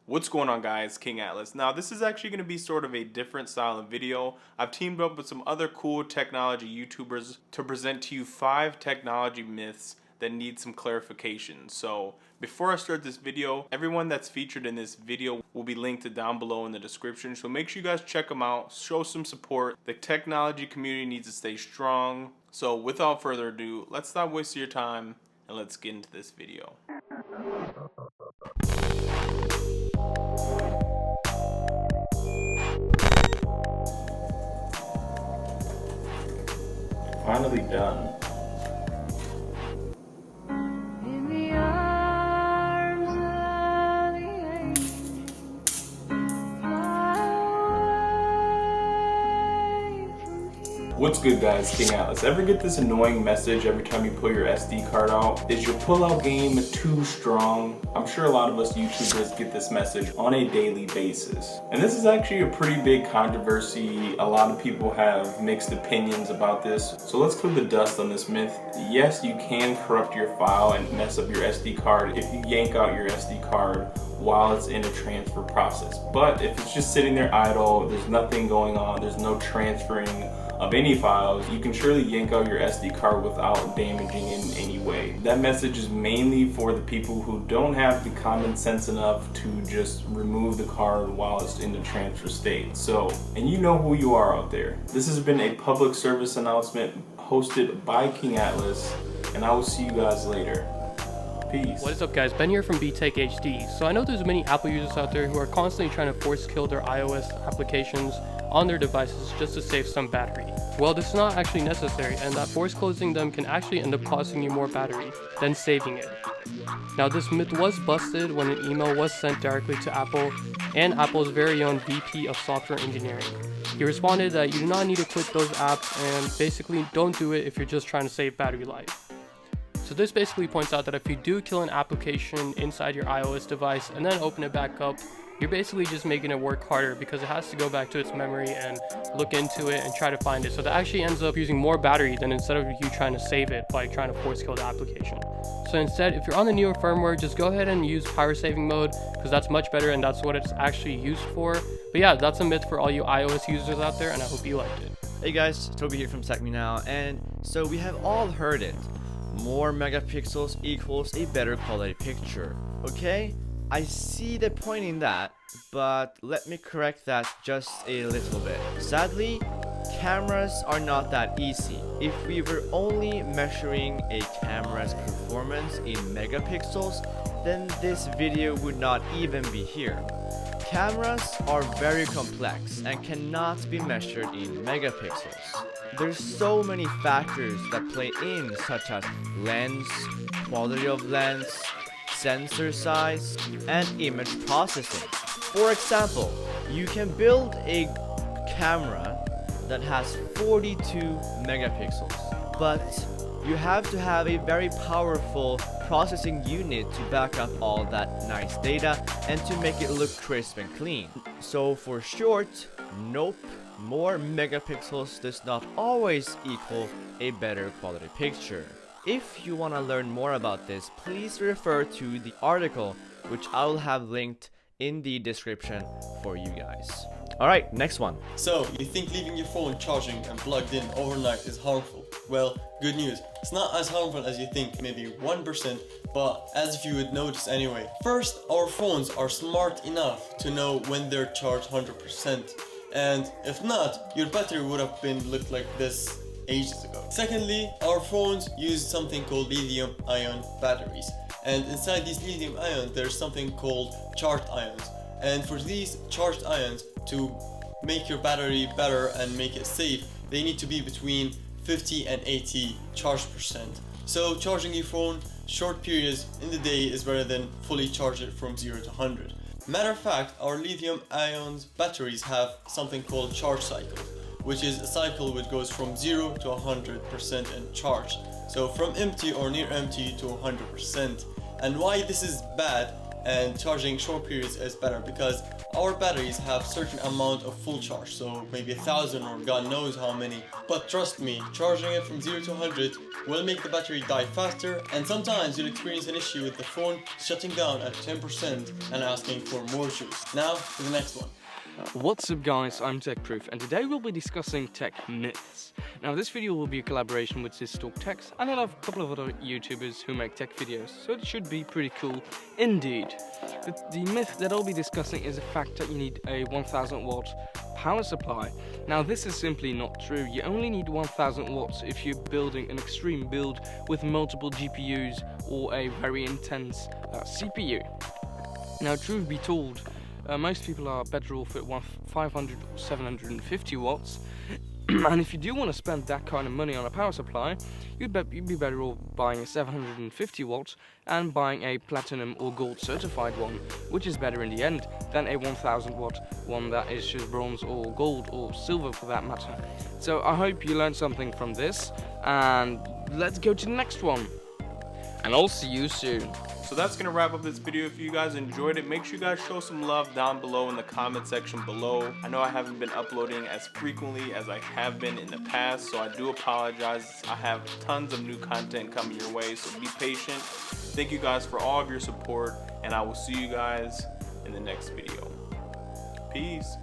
What's going on, guys? King Atlas. Now, this is actually going to be sort of a different style of video. I've teamed up with some other cool technology YouTubers to present to you 5 technology myths that need some clarification. So before I start this video, everyone that's featured in this video will be linked down below in the description. So make sure you guys check them out, show some support. The technology community needs to stay strong. So without further ado, let's not waste your time and let's get into this video. Finally done. In the arms of the angel, fly away from here. What's good, guys? King Atlas. Ever get this annoying message every time you pull your SD card out? Is your pullout game too strong? I'm sure a lot of us YouTubers get this message on a daily basis. And this is actually a pretty big controversy. A lot of people have mixed opinions about this. So let's clear the dust on this myth. Yes, you can corrupt your file and mess up your SD card if you yank out your SD card while it's in a transfer process. But if it's just sitting there idle, there's nothing going on, there's no transferring of any files, you can surely yank out your SD card without damaging it in any way. That message is mainly for the people who don't have the common sense enough to just remove the card while it's in the transfer state. So, and you know who you are out there. This has been a public service announcement hosted by King Atlas, and I will see you guys later. Peace. What is up, guys? Ben here from BTechHD. So I know there's many Apple users out there who are constantly trying to force kill their iOS applications on their devices just to save some battery. Well, this is not actually necessary, and that force closing them can actually end up costing you more battery than saving it. Now, this myth was busted when an email was sent directly to Apple and Apple's very own VP of Software Engineering. He responded that you do not need to quit those apps and basically don't do it if you're just trying to save battery life. So this basically points out that if you do kill an application inside your iOS device and then open it back up, you're basically just making it work harder because it has to go back to its memory and look into it and try to find it. So that actually ends up using more battery than instead of you trying to save it by trying to force kill the application. So instead, if you're on the newer firmware, just go ahead and use power saving mode because that's much better and that's what it's actually used for. But yeah, that's a myth for all you iOS users out there, and I hope you liked it. Hey guys, Toby here from TechMeNow, and so we have all heard it. More megapixels equals a better quality picture. Okay, I see the point in that, but let me correct that just a little bit. Sadly, cameras are not that easy. If we were only measuring a camera's performance in megapixels, then this video would not even be here. Cameras are very complex and cannot be measured in megapixels. There's so many factors that play in, such as lens, quality of lens, sensor size, and image processing. For example, you can build a camera that has 42 megapixels, but you have to have a very powerful processing unit to back up all that nice data and to make it look crisp and clean. So for short, nope, more megapixels does not always equal a better quality picture. If you want to learn more about this, please refer to the article, which I will have linked in the description for you guys. Alright, next one. So, you think leaving your phone charging and plugged in overnight is harmful? Well, good news. It's not as harmful as you think, maybe 1%, but as if you would notice anyway. First, our phones are smart enough to know when they're charged 100%. And if not, your battery would have been looked like this ages ago. Secondly, our phones use something called lithium-ion batteries. And inside these lithium ions, there's something called charged ions. And for these charged ions to make your battery better and make it safe, they need to be between 50 and 80 charged percent. So charging your phone short periods in the day is better than fully charge it from 0 to 100. Matter of fact, our lithium ions batteries have something called charge cycle, which is a cycle which goes from 0 to 100% in charge. So from empty or near empty to 100%. And why this is bad and charging short periods is better because our batteries have certain amount of full charge, so maybe 1,000 or God knows how many. But trust me, charging it from 0 to 100 will make the battery die faster, and sometimes you'll experience an issue with the phone shutting down at 10% and asking for more juice. Now to the next one. What's up guys, I'm TechProof and today we'll be discussing tech myths. Now this video will be a collaboration with ZisTalkTechs and I love a couple of other YouTubers who make tech videos, so it should be pretty cool indeed. The myth that I'll be discussing is the fact that you need a 1000 watt power supply. Now this is simply not true. You only need 1000 watts if you're building an extreme build with multiple GPUs or a very intense CPU. Now truth be told, most people are better off at 500 or 750 watts, and if you do want to spend that kind of money on a power supply, you'd be better off buying a 750 watts and buying a platinum or gold certified one, which is better in the end than a 1000 watt one that is just bronze or gold or silver for that matter. So I hope you learned something from this, and let's go to the next one, and I'll see you soon. So that's gonna wrap up this video. If you guys enjoyed it, make sure you guys show some love down below in the comment section below. I know I haven't been uploading as frequently as I have been in the past, so I do apologize. I have tons of new content coming your way, so be patient. Thank you guys for all of your support, and I will see you guys in the next video. Peace.